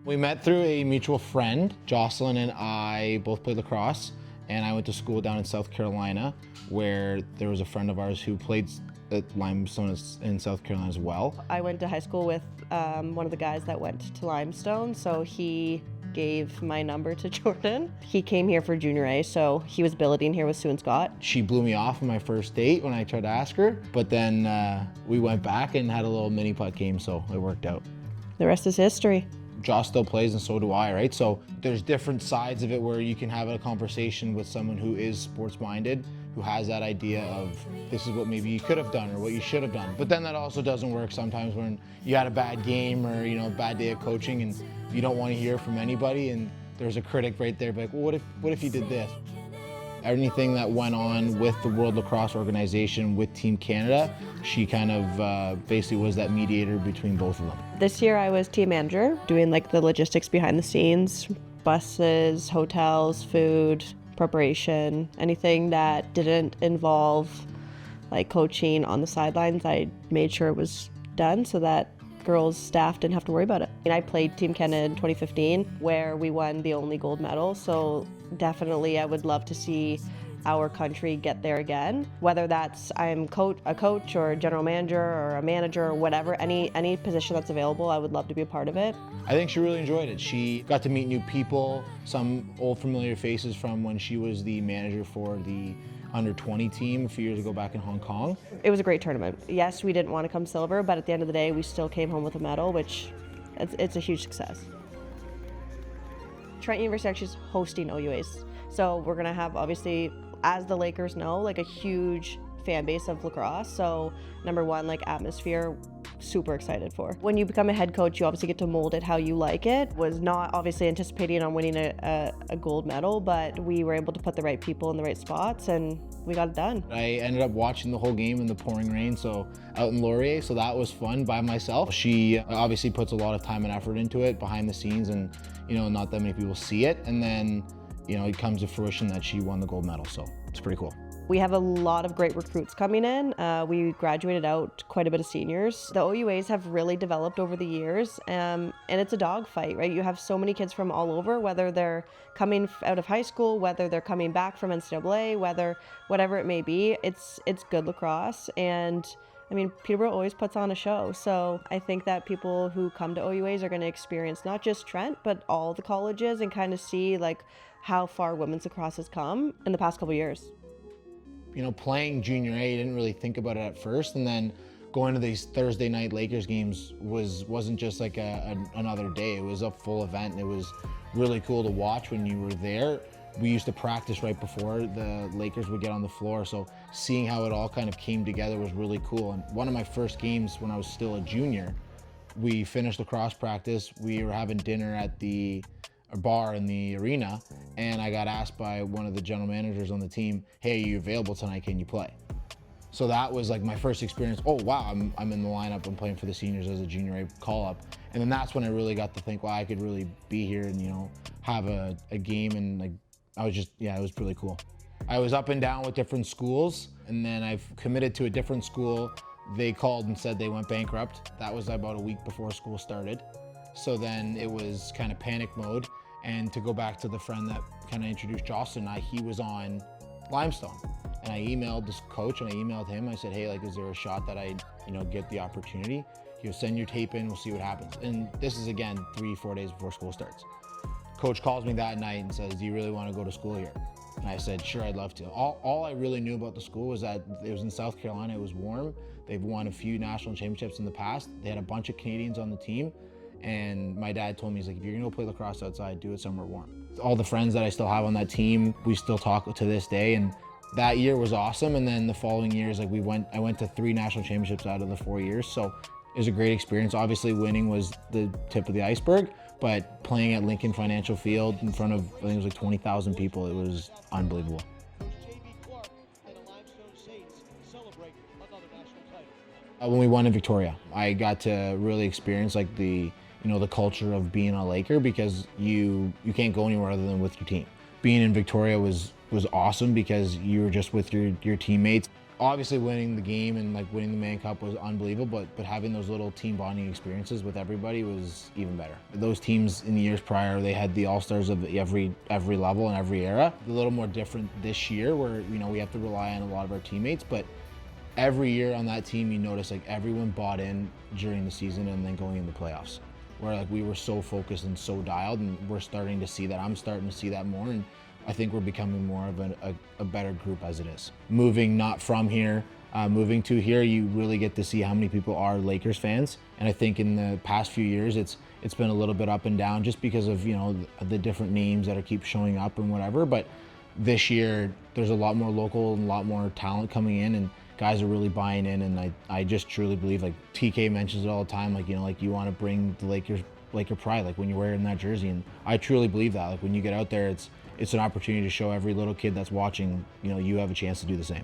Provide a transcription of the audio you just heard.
We met through a mutual friend. Jocelyne and I both played lacrosse, and I went to school down in South Carolina where there was a friend of ours who played at Limestone in South Carolina as well. I went to high school with one of the guys that went to Limestone, so he gave my number to Jordan. He came here for junior A, so he was billeting here with Sue and Scott. She blew me off on my first date when I tried to ask her, but then we went back and had a little mini putt game, so it worked out. The rest is history. Joss still plays and so do I, right? So there's different sides of it where you can have a conversation with someone who is sports minded, who has that idea of this is what maybe you could have done or what you should have done. But then that also doesn't work sometimes when you had a bad game or a bad day of coaching and you don't want to hear from anybody and there's a critic right there like, well, what if you did this? Anything that went on with the World Lacrosse Organization, with Team Canada, she kind of basically was that mediator between both of them. This year I was team manager, doing like the logistics behind the scenes, buses, hotels, food, preparation, anything that didn't involve like coaching on the sidelines. I made sure it was done so that girls' staff didn't have to worry about it. And I played Team Canada in 2015 where we won the only gold medal, so definitely I would love to see our country get there again. Whether that's I'm a coach or a general manager or a manager or whatever, any position that's available, I would love to be a part of it. I think she really enjoyed it. She got to meet new people, some old familiar faces from when she was the manager for the under 20 team a few years ago back in Hong Kong. It was a great tournament. Yes, we didn't want to come silver, but at the end of the day, we still came home with a medal, which it's a huge success. Trent University actually is hosting OUAs. So we're gonna have, obviously, as the Lakers know, like a huge fan base of lacrosse. So number one, like atmosphere, super excited for. When you become a head coach, you obviously get to mold it how you like it. Was not obviously anticipating on winning a gold medal, but we were able to put the right people in the right spots and we got it done. I ended up watching the whole game in the pouring rain, so out in Laurier, so that was fun by myself. She obviously puts a lot of time and effort into it behind the scenes and not that many people see it. And then, it comes to fruition that she won the gold medal, so it's pretty cool. We have a lot of great recruits coming in. We graduated out quite a bit of seniors. The OUAs have really developed over the years, and it's a dogfight, right? You have so many kids from all over, whether they're coming out of high school, whether they're coming back from NCAA, whatever it may be. It's good lacrosse, and I mean, Peterborough always puts on a show. So I think that people who come to OUAs are going to experience not just Trent, but all the colleges and kind of see like how far women's lacrosse has come in the past couple of years. Playing junior A, I didn't really think about it at first, and then going to these Thursday night Lakers games wasn't just like another day. It was a full event, and it was really cool to watch when you were there. We used to practice right before the Lakers would get on the floor, so seeing how it all kind of came together was really cool. And one of my first games when I was still a junior, we finished lacrosse practice. We were having dinner at a bar in the arena, and I got asked by one of the general managers on the team, hey, are you available tonight, can you play? So that was like my first experience. Oh wow, I'm in the lineup, I'm playing for the seniors as a junior A call-up. And then that's when I really got to think, wow, I could really be here and have a game, and like it was really cool. I was up and down with different schools, and then I've committed to a different school. They called and said they went bankrupt. That was about a week before school started. So then it was kind of panic mode. And to go back to the friend that kind of introduced Jocelyne and I, he was on Limestone. And I emailed this coach and I emailed him. I said, hey, like, is there a shot that I, get the opportunity? He goes, send your tape in, we'll see what happens. And this is again, 3-4 days before school starts. Coach calls me that night and says, do you really want to go to school here? And I said, sure, I'd love to. All I really knew about the school was that it was in South Carolina, it was warm. They've won a few national championships in the past. They had a bunch of Canadians on the team. And my dad told me, he's like, if you're gonna go play lacrosse outside, do it somewhere warm. All the friends that I still have on that team, we still talk to this day. And that year was awesome. And then the following years, like I went to 3 national championships out of the 4 years. So it was a great experience. Obviously winning was the tip of the iceberg, but playing at Lincoln Financial Field in front of, I think it was like 20,000 people, it was unbelievable. When we won in Victoria, I got to really experience like the culture of being a Laker, because you can't go anywhere other than with your team. Being in Victoria was awesome because you were just with your teammates. obviously winning the game and like winning the Mann Cup was unbelievable, but having those little team bonding experiences with everybody was even better. Those teams in the years prior, they had the all-stars of every level and every era. A little more different this year where, you know, we have to rely on a lot of our teammates, but every year on that team, you notice like everyone bought in during the season and then going into the playoffs, where like we were so focused and so dialed, and we're starting to see that. I'm starting to see that more, and I think we're becoming more of a better group as it is. Moving not from here, moving to here, you really get to see how many people are Lakers fans. And I think in the past few years, it's been a little bit up and down just because of, you know, the different names that are keep showing up and whatever. But this year, there's a lot more local and a lot more talent coming in, and guys are really buying in. And I just truly believe, like TK mentions it all the time, like, you know, like you want to bring the Laker pride, like when you're wearing that jersey. And I truly believe that, like when you get out there, it's an opportunity to show every little kid that's watching, you know, you have a chance to do the same.